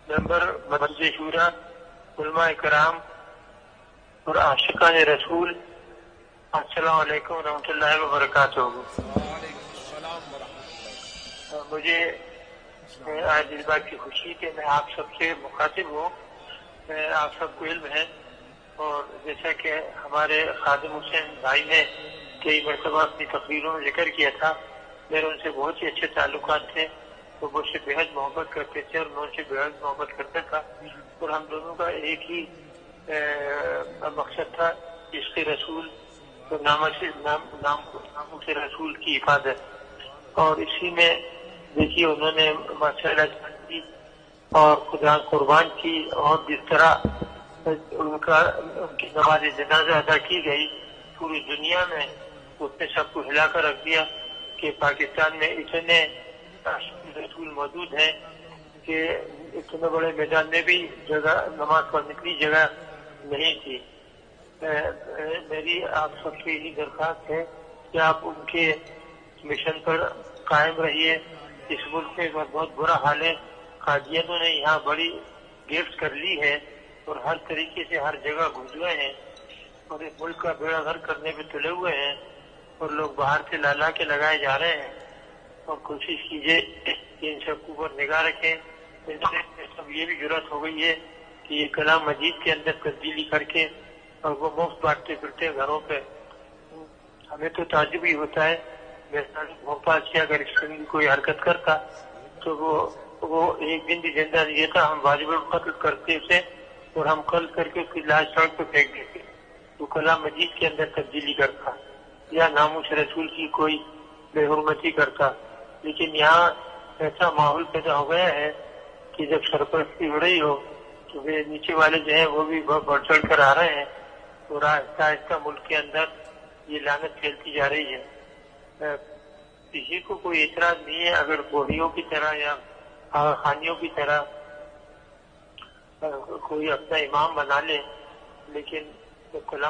ممبر مسجد شورا، علماء کرام اور عاشقان رسول، السلام علیکم ورحمۃ اللہ وبرکاتہ۔ مجھے آج اس بات کی خوشی کہ میں آپ سب سے مخاطب ہوں۔ آپ سب کو علم ہے، اور جیسا کہ ہمارے خادم حسین بھائی نے کئی مرتبہ اپنی تقریروں میں ذکر کیا تھا، میرے ان سے بہت ہی اچھے تعلقات تھے، وہ مجھ سے بےحد محبت کرتے تھے اور میں ان سے بےحد محبت کرتا تھا، اور ہم دونوں کا ایک ہی مقصد تھا، عشق رسول اور ناموں سے رسول کی حفاظت۔ اور اسی میں دیکھیے انہوں نے ماشاءاللہ کی اور خدا قربان کی، اور جس طرح ان کی نماز جنازہ ادا کی گئی پوری دنیا میں، اس نے سب کو ہلا کر رکھ دیا کہ پاکستان میں اتنے رسول موجود ہیں کہ اتنے بڑے میدان میں بھی جگہ نماز پڑھنے کی جگہ نہیں تھی۔ میری آپ سب سے یہی درخواست ہے کہ آپ ان کے مشن پر قائم رہیے۔ اس ملک میں بہت برا حال ہے، قادیانیوں نے یہاں بڑی گرفت کر لی ہے اور ہر طریقے سے ہر جگہ گھس گئے ہیں، اور اس ملک کا بیڑا غرق کرنے پہ تلے ہوئے ہیں، اور لوگ باہر سے لا کے لگائے جا رہے ہیں۔ اور کوشش کیجیے کہ ان سب کو اوپر نگاہ رکھیں۔ سب یہ بھی جرات ہو گئی ہے کہ یہ کلام مجید کے اندر تبدیلی کر کے اور وہ مفت بانٹتے پھرتے گھروں پہ۔ ہمیں تو تعجب ہی ہوتا ہے، بھوپال سے اگر اس قسم کی کوئی حرکت کرتا تو وہ ایک دن بھی زندہ نہیں تھا، ہم واجب القتل کرتے اسے اور ہم قتل کر کے اس کی لاش سڑک پہ پھینک دیتے، تو کلام مجید کے اندر تبدیلی کرتا یا ناموس رسول کی کوئی بے حرمتی کرتا۔ لیکن یہاں ایسا ماحول پیدا ہو گیا ہے کہ جب سرپرستی ہو رہی ہو تو نیچے والے جو ہیں وہ بھی بڑھ چڑھ کر آ رہے ہیں، اور آہستہ آہستہ ملک کے اندر یہ لعنت پھیلتی جا رہی ہے۔ کسی کو کوئی اعتراض نہیں ہے اگر بوڑھیوں کی طرح یا خانیوں کی طرح کوئی اپنا امام بنا لے، لیکن کلام